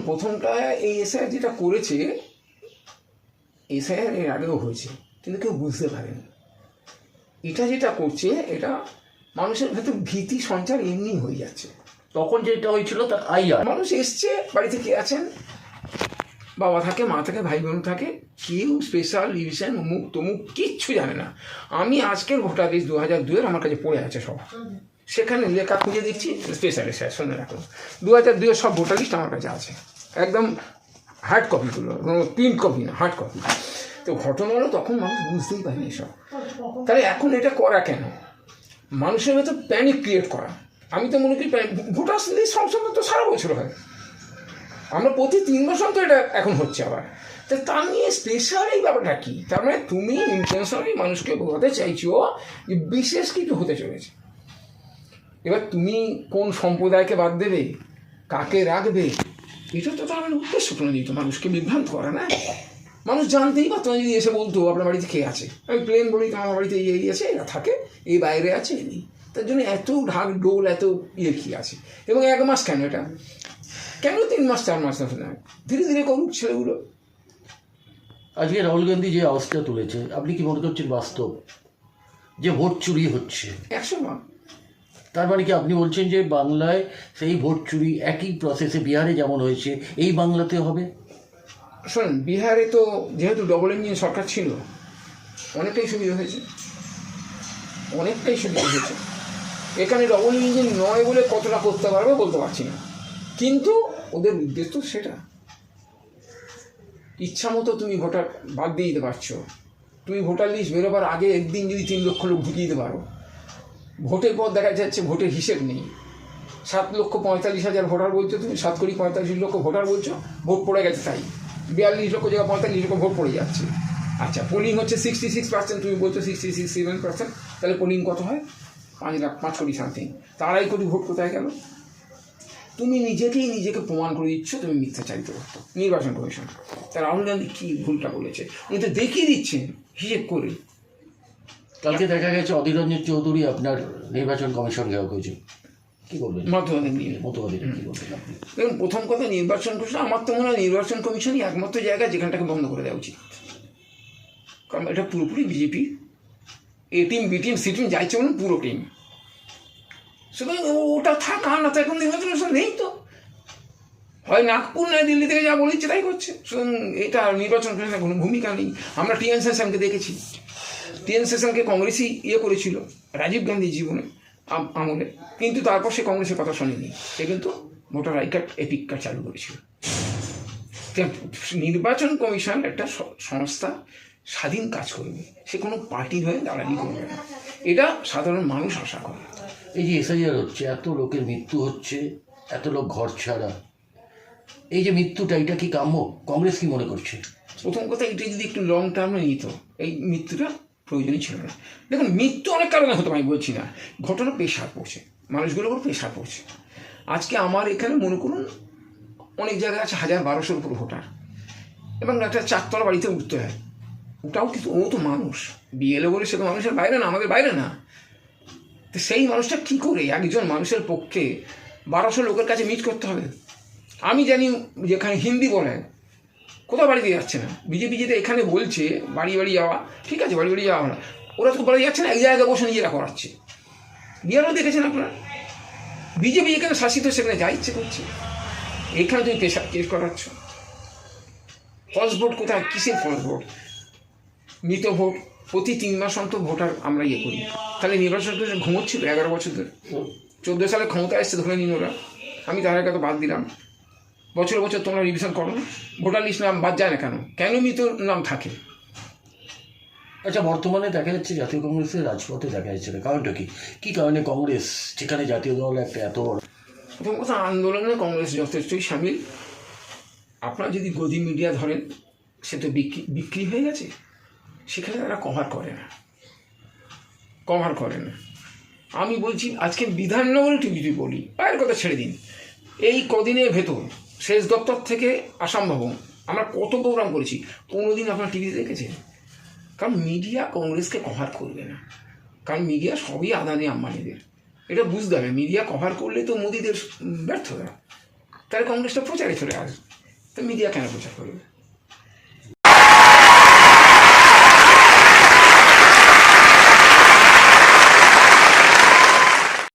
প্রথমটা এই এসআইআর যেটা করেছে, এসআইআর এর আগেও হয়েছে, কিন্তু কেউ বুঝতে পারেনি। এটা যেটা করছে, এটা মানুষের ভেতর ভীতি সঞ্চার এমনি হয়ে যাচ্ছে। তখন যেটা হয়েছিল তার আইআর, মানুষ এসছে, বাড়িতে কে আছেন, বাবা থাকে, মা থাকে, ভাই বোন থাকে, কেউ স্পেশাল রিভিশন অমুক তমুক কিচ্ছু জানে না। আমি আজকের ভোটার লিস্ট 2002 আমার কাছে পড়ে আছে সব, সেখানে লেখা খুঁজে দিচ্ছি স্পেশাল স্যার শুনে রাখুন, 2002 সব ভোটার লিস্ট আমার কাছে আছে, একদম হার্ড কপিগুলো, প্রিন্ট কপি না, হার্ড কপি। তো ঘটনা হলো তখন মানুষ বুঝতেই পারেনি এসব। তাহলে এখন এটা করা কেন? মানুষের ভেতর প্যানিক ক্রিয়েট করা। আমি তো মনে করি ভোটার লিস্ট সংশোধন তো সারা বছর হয়, আমরা প্রতি 3 মাস অন্তর এটা এখন হচ্ছে আবার। তো তা নিয়ে স্পেশাল এই ব্যাপারটা কী? তার মানে তুমি ইন্টেনশনালি মানুষকে বোঝাতে চাইছো যে বিশেষ কিছু হতে চলেছে। এবার তুমি কোন সম্প্রদায়কে বাদ দেবে, কাকে রাখবে, এটা তো তার মানে উদ্দেশ্য প্রণোদিত, মানুষকে বিভ্রান্ত করা না। মানুষ জানতেই পারতো না। যদি এসে বলতো আপনার বাড়িতে কে আছে, আমি প্লেন বলি তো আমার বাড়িতে এই আছে, এরা থাকে, এই বাইরে আছে, এই, তার জন্য এত ঢাক ডোল, এত কী আছে। এবং 1 মাস কেন, এটা কেন 3 মাস 4 মাস না, ধীরে ধীরে করুক ছেলেগুলো। আজকে রাহুল গান্ধী যে আওয়াজটা তুলেছে, আপনি কি মনে করছেন বাস্তব যে ভোট চুরি হচ্ছে? 100 বার। তার মানে কি আপনি বলছেন যে বাংলায় সেই ভোট চুরি একই প্রসেসে বিহারে যেমন হয়েছে এই বাংলাতে হবে? শোনেন, বিহারে তো যেহেতু ডবল ইঞ্জিন সরকার ছিল, অনেকটাই সুবিধা হয়েছে, অনেকটাই সুবিধা হয়েছে। এখানে ডবল ইঞ্জিন নয় বলে কতটা করতে পারবে বলতে পারছি না, কিন্তু ওদের উদ্দেশ্য তো সেটা। ইচ্ছা মতো তুমি ভোটার বাদ দিয়ে দিতে পারছো। তুমি ভোটার লিস্ট বেরোবার আগে একদিন যদি 3 লক্ষ লোক ঢুকিয়ে দিতে পারো, ভোটের পর দেখা যাচ্ছে ভোটের হিসেব নেই। 7,45,000 ভোটার বলছো, তুমি 7,45,00,000 ভোটার বলছো, ভোট পড়ে গেছে তাই 42 লক্ষ জায়গায় 45 লক্ষ ভোট পড়ে যাচ্ছে। আচ্ছা, পোলিং হচ্ছে 66%, তুমি বলছো 67%, তাহলে পোলিং কত হয়? 5 কোটি সামথিং। তা 2.5 কোটি ভোট কোথায় গেল? তুমি নিজেকে প্রমাণ করে দিচ্ছ তুমি মিথ্যাচারিত করতো নির্বাচন কমিশন। তা রাহুল গান্ধী কী ভুলটা বলেছে উনি তো দেখিয়ে দিচ্ছেন হিসেব করে। কালকে দেখা গেছে অধীর রঞ্জন চৌধুরী আপনার নির্বাচন কমিশন ঘেরাও করেছে, কী বলবেন? মতবাদের নিয়ে মতবাদীরা কী বলবেন আপনি? দেখুন, প্রথম কথা, নির্বাচন কমিশন, আমার তো মনে হয় নির্বাচন কমিশনই একমাত্র জায়গা যেখানটাকে বন্ধ করে দেওয়া উচিত। কারণ এটা পুরোপুরি BJP, A team B team C team যাইছে বলুন, পুরো টিম। সুতরাং ওটা থাকা না তো এখন নির্বাচন কমিশন নেই তো, হয় নাগপুর নয় দিল্লি থেকে যা বলেছে তাই করছে। সুতরাং এটা নির্বাচন কমিশনের কোনো ভূমিকা নেই। আমরা টিএন সেশনকে দেখেছি, টিএন সেশনকে কংগ্রেসই করেছিল রাজীব গান্ধী জীবনে আমলে, কিন্তু তারপর সে কংগ্রেসের কথা শোনেনি, সে কিন্তু voter I card epic card চালু করেছিল। নির্বাচন কমিশন একটা সংস্থা, স্বাধীন কাজ করবে, সে কোনো পার্টির হয়ে দাঁড়ানি করবে না, এটা সাধারণ মানুষ আশা করে। এই যে এসআইআর হচ্ছে, এত লোকের মৃত্যু হচ্ছে, এত লোক ঘর ছাড়া, এই যে মৃত্যুটা, এটা কি কাম্য? কংগ্রেস কি মনে করছে? প্রথম কথা, এটা যদি একটু লং টার্মে নিত, এই মৃত্যুটা প্রয়োজনই ছিল না। দেখুন, মৃত্যু অনেক কারণে হতো, আমি বলছি না, ঘটনা প্রেশার পড়ছে, মানুষগুলোর উপর প্রেশার পড়ছে। আজকে আমার এখানে মনে করুন অনেক জায়গায় আছে 1000-1200 উপর ভোটার, এবং একটা 4তলা বাড়িতে উঠতে হয়, ওটাও কিন্তু ও তো মানুষ, বিএলও বলে সে তো মানুষের বাইরে না, আমাদের বাইরে না। তো সেই মানুষটা কী করে একজন মানুষের পক্ষে 1200 লোকের কাছে মিট করতে হবে? আমি জানি যেখানে হিন্দি বলে কোথাও বাড়িতে যাচ্ছে না, বিজেপি যেটা এখানে বলছে বাড়ি বাড়ি যাওয়া, ঠিক আছে, বাড়ি বাড়ি যাওয়া না, ওরা তো বাড়ি যাচ্ছে না, এক জায়গায় বসে নিজেরা করাচ্ছে। বিহারও দেখেছেন আপনারা, বিজেপি যেখানে শাসিত সেখানে যা ইচ্ছে করছে, এখানে তুমি কেস করাচ্ছ। ফলস ভোট কোথায়? কিসের ফলস ভোট? মৃত ভোট প্রতি 3 মাস অন্তর ভোটার আমরা করি। তাহলে নির্বাচন করে ঘুমোচ্ছিল 11 বছর ধরে, 14 সালে ক্ষমতা এসছে ধরে নিন ওরা, আমি তার আগে তো বাদ দিলাম। বছর বছর তোমরা রিভিশন করো না, ভোটার লিস্ট নাম বাদ যায় না কেন? কেন মৃত নাম থাকে? আচ্ছা, বর্তমানে দেখা যাচ্ছে জাতীয় কংগ্রেসের রাজপথে দেখা যাচ্ছে না, কারণটা কি? কী কারণে কংগ্রেস, যেখানে জাতীয় দল একটা এত বড়? প্রথম কথা, আন্দোলনে কংগ্রেস যথেষ্টই সামিল। আপনারা যদি গদি মিডিয়া ধরেন, সে তো বিক্রি হয়ে গেছে, সেখানে তারা কভার করে না। আমি বলছি, আজকে বিধাননগর টিভিতে বলি, বাইরের কথা ছেড়ে দিন, এই কদিনের ভেতর শেষ দপ্তর থেকে আসাম ভবন আমরা কত প্রোগ্রাম করেছি, কোনোদিন আপনার টিভিতে দেখেছেন? কারণ মিডিয়া কংগ্রেসকে কভার করবে না, কারণ মিডিয়া সবই আদানি আম্বানিদের, এটা বুঝতে হবে। মিডিয়া কভার করলে তো মোদিদের ব্যর্থতা, তাহলে কংগ্রেসটা প্রচারে চলে আসবে। তো মিডিয়া কেন প্রচার করবে?